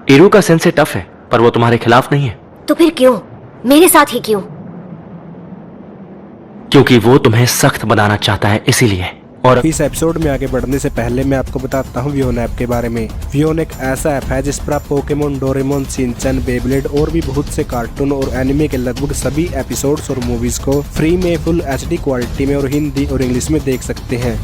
इरुका sense tough है, पर वो तुम्हारे खिलाफ नहीं है। तो फिर क्यों? मेरे साथ ही क्यों? क्योंकि वो तुम्हें सख्त बनाना चाहता है, इसीलिए। और इस एपिसोड में आगे बढ़ने से पहले मैं आपको बताता हूँ वियोन ऐप के बारे में। वियोन एक ऐसा ऐप है जिस पर आप पोकेमोन, डोरेमोन, शिनचैन, बेब्लेड और भी बहुत से कार्टून और एनिमे के लगभग सभी एपिसोड्स और मूवीज को फ्री में फुल HD क्वालिटी में और हिंदी और इंग्लिश में देख सकते हैं।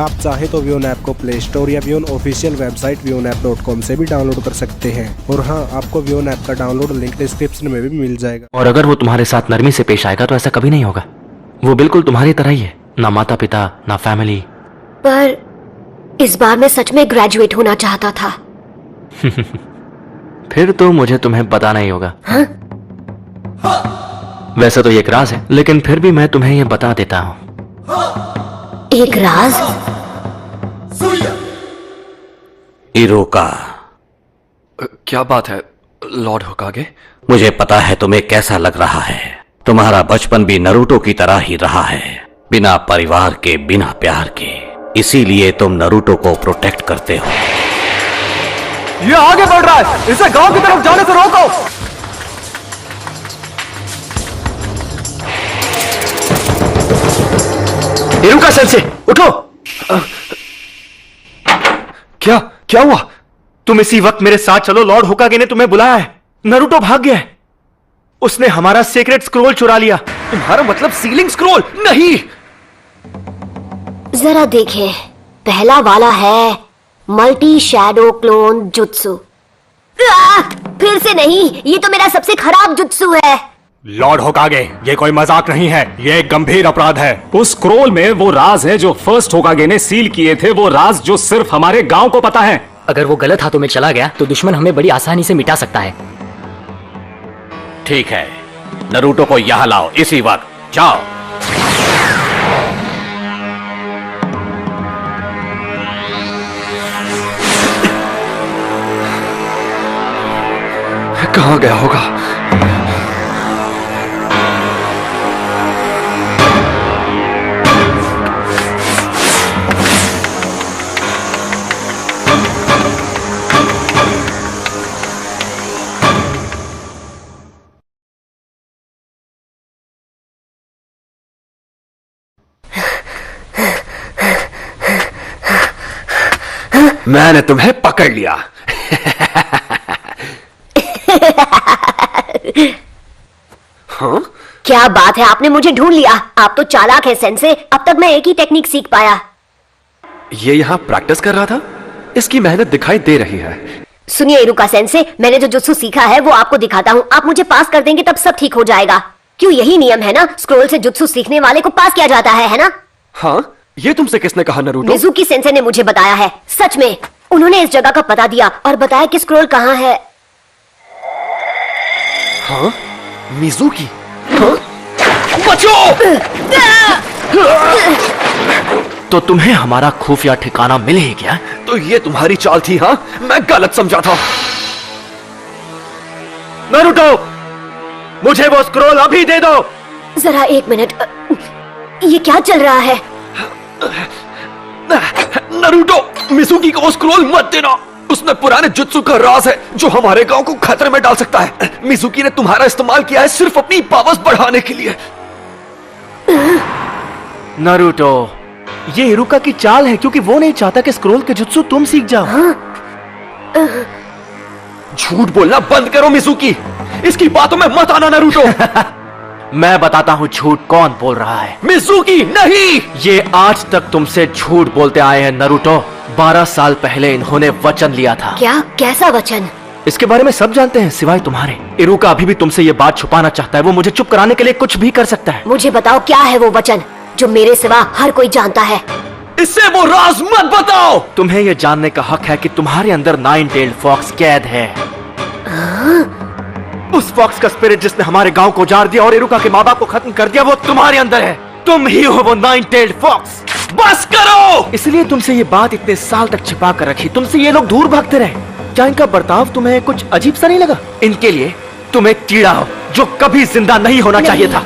आप चाहे तो वियोन ऐप को प्ले स्टोर या वियोन ऑफिशियल वेबसाइट viyonapp.com से भी डाउनलोड कर सकते हैं। और हाँ, आपको वियोन ऐप का डाउनलोड लिंक डिस्क्रिप्शन में भी मिल जाएगा। और अगर वो तुम्हारे साथ नरमी से पेश आएगा तो ऐसा कभी नहीं होगा। वो बिल्कुल तुम्हारी तरह ही है, ना माता पिता ना फैमिली। पर इस बार मैं सच में ग्रेजुएट होना चाहता था। फिर तो मुझे तुम्हें बताना ही होगा। हाँ? वैसे तो ये एक राज है, लेकिन फिर भी मैं तुम्हें ये बता देता हूँ। एक राज? इरुका, क्या बात है लॉर्ड होकागे? मुझे पता है तुम्हें कैसा लग रहा है। तुम्हारा बचपन भी नरूटो की तरह ही रहा है, बिना परिवार के, बिना प्यार के। इसीलिए तुम नरूटो को प्रोटेक्ट करते हो। ये आगे बढ़ रहा है, इसे गांव की तरफ जाने से रोको। इरुका सेंसे, उठो। क्या क्या हुआ? तुम इसी वक्त मेरे साथ चलो, लॉर्ड होकागे ने तुम्हें बुलाया है। नरूटो भाग गया है, उसने हमारा सीक्रेट स्क्रोल चुरा लिया। तुम्हारा मतलब सीलिंग स्क्रोल? नहीं। जरा देखें, पहला वाला है मल्टी शैडो क्लोन जुत्सु। फिर से नहीं, ये तो मेरा सबसे खराब जुत्सु है। लॉर्ड होकागे, ये कोई मजाक नहीं है, ये एक गंभीर अपराध है। उस स्क्रोल में वो राज है जो फर्स्ट होकागे ने सील किए थे, वो राज जो सिर्फ हमारे गांव को पता है। अगर वो गलत हाथों में चला गया तो दुश्मन हमें बड़ी आसानी से मिटा सकता है। ठीक है, नरूटो को यहां लाओ इसी वक्त। जाओ। कहां गया होगा? मैंने तुम्हें पकड़ लिया। हाँ? क्या बात है, आपने मुझे ढूंढ लिया। आप तो चालाक है सेंसे। अब तक मैं एक ही टेक्निक सीख पाया। ये यहाँ प्रैक्टिस कर रहा था, इसकी मेहनत दिखाई दे रही है। सुनिए इरुका सेंसे, मैंने जो जुत्सु सीखा है वो आपको दिखाता हूँ। आप मुझे पास कर देंगे तब सब ठीक हो जाएगा। क्यों, यही नियम है ना? स्क्रोल से जुत्सु सीखने वाले को पास किया जाता है ना? हाँ, ये तुमसे किसने कहा नरूटो? मिजुकी सेंसे ने मुझे बताया है। सच में, उन्होंने इस जगह का पता दिया और बताया कि स्क्रोल कहाँ है। हाँ? मिजुकी? हाँ? बचो! तो तुम्हें हमारा खुफिया ठिकाना मिल ही गया? तो ये तुम्हारी चाल थी? हाँ, मैं गलत समझा था। नरूटो, मुझे वो स्क्रोल अभी दे दो। जरा एक मिनट, ये क्या चल रहा है? नरूटो, मिजुकी को वो स्क्रोल मत देना। उसमें पुराने जुत्सु का राज है जो हमारे गांव को खतरे में डाल सकता है। मिजुकी ने तुम्हारा इस्तेमाल किया है सिर्फ अपनी पावर्स बढ़ाने के लिए। नरूटो, ये इरुका की चाल है, क्योंकि वो नहीं चाहता कि स्क्रोल के जुत्सु तुम सीख जाओ। झूठ बोलना बंद करो मिजुकी, इसकी बातों में मत आना नरूटो। मैं बताता हूँ झूठ कौन बोल रहा है। मिजुकी नहीं! ये आज तक तुमसे झूठ बोलते आए हैं नरूटो। 12 साल पहले इन्होंने वचन लिया था। क्या? कैसा वचन? इसके बारे में सब जानते हैं सिवाय तुम्हारे। इरुका अभी भी तुमसे ये बात छुपाना चाहता है। वो मुझे चुप कराने के लिए कुछ भी कर सकता है। मुझे बताओ, क्या है वो वचन जो मेरे सिवा हर कोई जानता है? इससे वो राज मत बताओ। तुम्हें ये जानने का हक है कि तुम्हारे अंदर 9-tailed फॉक्स कैद है। उस फॉक्स का स्पिरिट जिसने हमारे गांव को उजाड़ दिया और इरुका के माँ बाप को खत्म कर दिया, वो तुम्हारे अंदर है। तुम ही हो वो 9-tailed फॉक्स। बस करो! इसलिए तुमसे ये बात इतने साल तक छिपा कर रखी। तुमसे ये लोग दूर भागते रहे। क्या इनका बर्ताव तुम्हें कुछ अजीब सा नहीं लगा? इनके लिए तुम एक कीड़ा हो जो कभी जिंदा नहीं होना चाहिए था।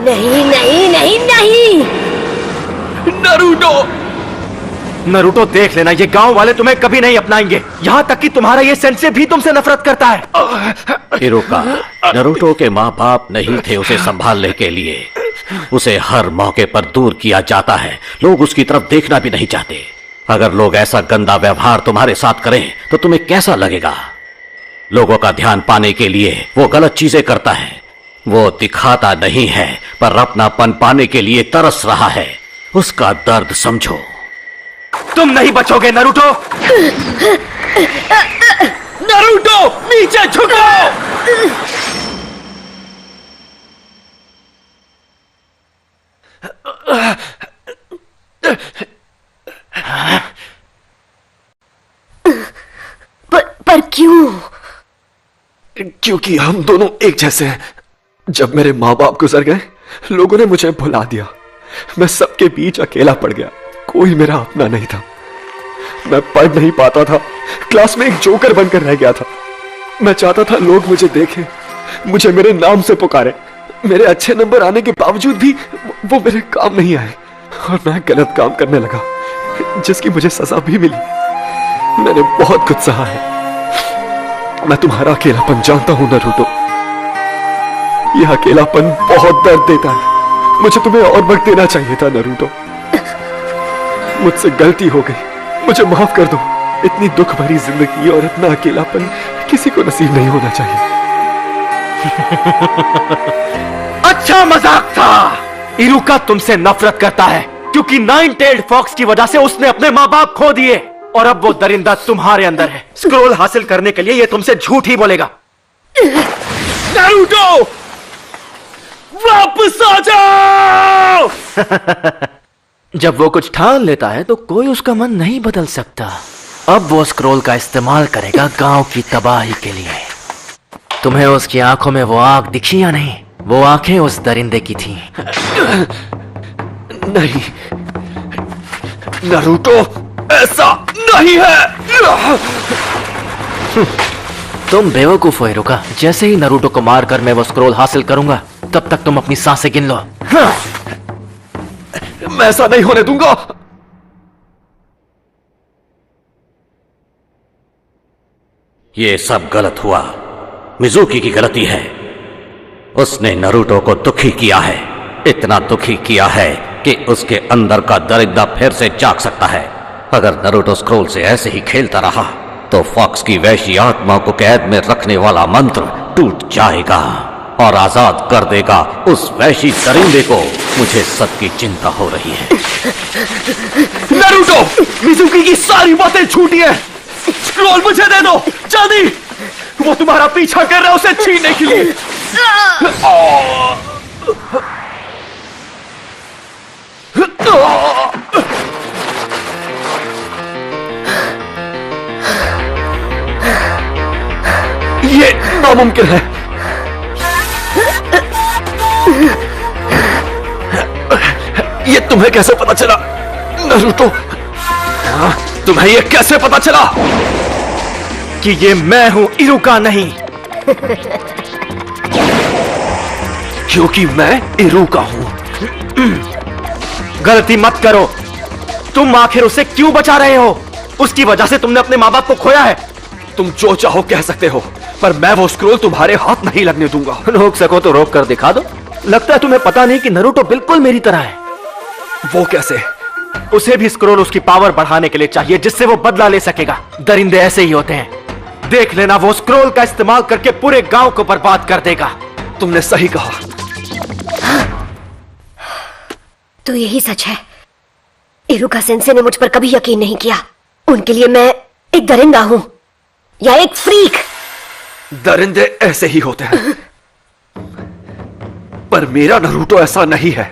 नहीं नहीं नहीं नहीं! नरूटो, नरूटो देख लेना, ये गांव वाले तुम्हें कभी नहीं अपनाएंगे। यहाँ तक कि तुम्हारा ये सेंसे भी तुमसे नफरत करता है। इरुका, नरूटो के माँ बाप नहीं थे उसे संभालने के लिए। उसे हर मौके पर दूर किया जाता है। लोग उसकी तरफ देखना भी नहीं चाहते। अगर लोग ऐसा गंदा व्यवहार तुम्हारे साथ करें तो तुम्हें कैसा लगेगा? लोगों का ध्यान पाने के लिए वो गलत चीजें करता है। वो दिखाता नहीं है पर अपनापन पाने के लिए तरस रहा है। उसका दर्द समझो। तुम नहीं बचोगे नरूटो। नरूटो नीचे झुको। पर क्यों? क्योंकि हम दोनों एक जैसे हैं। जब मेरे माँ बाप गुजर गए, लोगों ने मुझे भुला दिया। मैं सबके बीच अकेला पड़ गया। कोई मेरा अपना नहीं था। मैं पढ़ नहीं पाता था। क्लास में एक जोकर बनकर रह गया था। मैं चाहता था लोग मुझे देखें, मुझे मेरे नाम से पुकारे। मेरे अच्छे नंबर आने के बावजूद भी वो मेरे काम नहीं आए और मैं गलत काम करने लगा, जिसकी मुझे सजा भी मिली। मैंने बहुत कुछ सहा है। मैं तुम्हारा अकेलापन जानता हूं नरूटो। यह अकेलापन बहुत दर्द देता है। मुझे तुम्हें और वक्त देना चाहिए था नरूटो। मुझसे गलती हो गई, मुझे माफ कर दो। इतनी दुख भरी जिंदगी और इतना अकेलापन किसी को नसीब नहीं होना चाहिए। अच्छा मजाक था। इरुका तुमसे नफरत करता है क्योंकि नाइन टेल्ड फॉक्स की वजह से उसने अपने माँ बाप खो दिए और अब वो दरिंदा तुम्हारे अंदर है। स्क्रोल हासिल करने के लिए ये तुमसे झूठ ही बोलेगा। नारुतो, वापस आ जाओ। जब वो कुछ ठान लेता है तो कोई उसका मन नहीं बदल सकता। अब वो स्क्रोल का इस्तेमाल करेगा गांव की तबाही के लिए। तुम्हें उसकी आंखों में वो आग दिखी या नहीं? वो आंखें उस दरिंदे की थी। नहीं नारुतो, ऐसा नहीं है। तुम बेवकूफ हो इरुका। जैसे ही नारुतो को मारकर मैं वो स्क्रोल हासिल करूंगा, तब तक तुम अपनी सांसें गिन लो। मैं ऐसा नहीं होने दूंगा। ये सब गलत हुआ। मिजुकी की गलती है। उसने नरूटो को दुखी किया है। इतना दुखी किया है कि उसके अंदर का दरिद्र फिर से जाग सकता है। अगर नरूटो स्क्रोल से ऐसे ही खेलता रहा तो फॉक्स की वैशी आत्मा को कैद में रखने वाला मंत्र टूट जाएगा और आजाद कर देगा उस वैशी दरिंदे को। मुझे सबकी चिंता हो रही है। नारुतो, मिजुकी की सारी बातें झूठी है। स्क्रोल मुझे दे दो जल्दी। वो तुम्हारा पीछा कर रहा है उसे छीनने के लिए। ये नामुमकिन है। ये तुम्हें कैसे पता चला नारुतो? तुम्हें ये कैसे पता चला कि ये मैं हूं, इरुका नहीं? क्योंकि मैं इरुका हूं। गलती मत करो। तुम आखिर उसे क्यों बचा रहे हो? उसकी वजह से तुमने अपने माँ बाप को खोया है। तुम जो चाहो कह सकते हो, पर मैं वो स्क्रोल तुम्हारे हाथ नहीं लगने दूंगा। रोक सको तो रोक कर दिखा दो। लगता है तुम्हें पता नहीं कि नारुतो बिल्कुल मेरी तरह है। वो कैसे? उसे भी स्क्रोल उसकी पावर बढ़ाने के लिए चाहिए, जिससे वो बदला ले सकेगा। दरिंदे ऐसे ही होते हैं। देख लेना, वो स्क्रोल का इस्तेमाल करके पूरे गांव को बर्बाद कर देगा। तुमने सही कहा। तो यही सच है। इरुका सेंसे ने मुझ पर कभी यकीन नहीं किया। उनके लिए मैं एक दरिंदा हूं या एक फ्रीक। दरिंदे ऐसे ही होते हैं, पर मेरा नारुतो ऐसा नहीं है।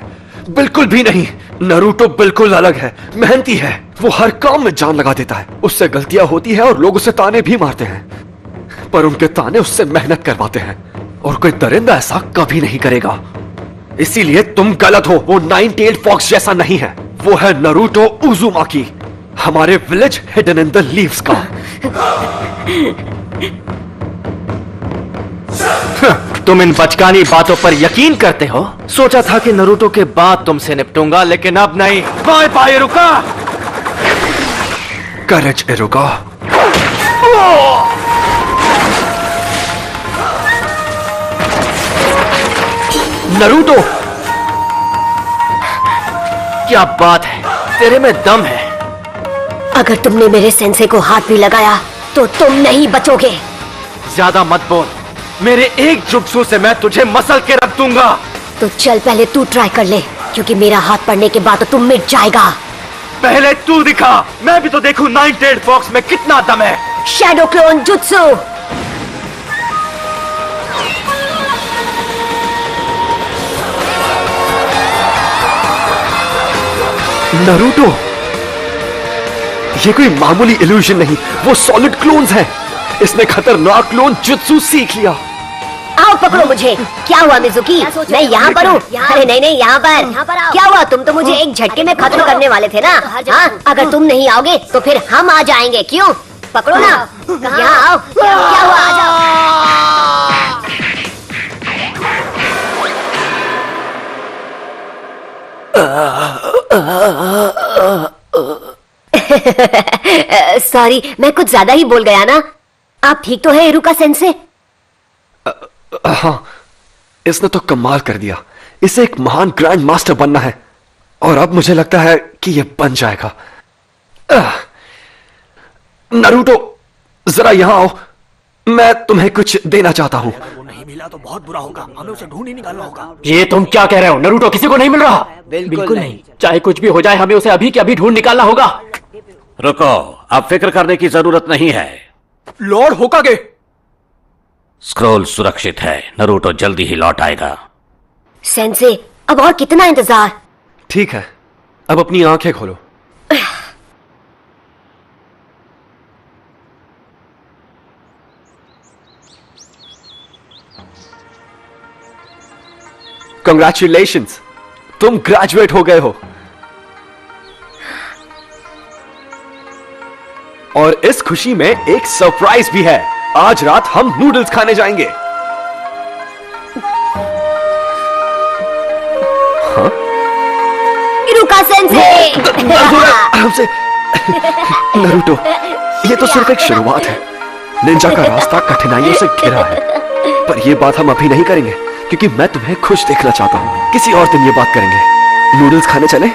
बिल्कुल भी नहीं। नारुतो बिल्कुल अलग है, मेहनती है। वो हर काम में जान लगा देता है। उससे गलतियां होती है और लोग उसे ताने भी मारते हैं, पर उनके ताने उससे मेहनत करवाते हैं। और कोई दरिंदा ऐसा कभी नहीं करेगा। इसीलिए तुम गलत हो। वो नाइन टेल्ड फॉक्स जैसा नहीं है। वो है नारुतो उजुमाकी, हमारे village hidden in the leaves का। तुम इन बचकानी बातों पर यकीन करते हो? सोचा था कि नारुतो के बाद तुमसे निपटूंगा, लेकिन अब नहीं। Bye bye Iruka. Courage Iruka. Naruto, क्या बात है, तेरे में दम है। अगर तुमने मेरे सेंसे को हाथ भी लगाया तो तुम नहीं बचोगे। ज्यादा मत बोल, मेरे एक जुत्सु से मैं तुझे मसल के रख दूंगा। तो चल पहले तू ट्राई कर ले, क्योंकि मेरा हाथ पड़ने के बाद तो तुम मिट जाएगा। पहले तू दिखा, मैं भी तो देखूं नाइन टेल्ड फॉक्स में कितना दम है। Shadow clone jutsu. नरूटो, ये कोई मामूली इल्यूजन नहीं, वो सॉलिड क्लोन्स हैं। इसने खतरनाक क्लोन जुत्सु सीख लिया। आओ पकड़ो मुझे। क्या हुआ मिजुकी, मैं यहाँ पर हूँ। अरे नहीं नहीं, यहाँ पर क्या हुआ? तुम तो मुझे एक झटके में खत्म करने वाले थे ना। हाँ, अगर तुम नहीं आओगे तो फिर हम आ जाएंगे। क्यों? पकड़ो ना, यहाँ आओ। क्या हुआ? आ जाओ। सॉरी, मैं कुछ ज्यादा ही बोल गया ना। आप ठीक तो है इरुका सेंसे? हाँ, इसने तो कमाल कर दिया। इसे एक महान ग्रैंड मास्टर बनना है, और अब मुझे लगता है कि यह बन जाएगा। नरूटो, जरा यहां आओ, मैं तुम्हें कुछ देना चाहता हूं। नहीं मिला तो बहुत बुरा होगा, हमें उसे ढूंढ ही निकालना होगा। ये तुम क्या कह रहे हो? नरूटो किसी को नहीं मिल रहा। बिल्कुल नहीं, चाहे कुछ भी हो जाए हमें उसे अभी के अभी ढूंढ निकालना होगा। रुको, अब फिक्र करने की जरूरत नहीं है। लॉर्ड होकागे, स्क्रोल सुरक्षित है, नरूटो जल्दी ही लौट आएगा। सेंसे, अब और कितना इंतजार? ठीक है, अब अपनी आंखें खोलो। कंग्रेचुलेशंस, तुम ग्रेजुएट हो गए हो। और इस खुशी में एक सरप्राइज भी है। आज रात हम नूडल्स खाने जाएंगे। हाँ? इरुका सेंसे। आराम से। नरूटो, ये तो सिर्फ एक शुरुआत है। निंजा का रास्ता कठिनाइयों से घिरा है, पर यह बात हम अभी नहीं करेंगे, क्योंकि मैं तुम्हें खुश देखना चाहता हूं। किसी और दिन ये बात करेंगे। नूडल्स खाने चले?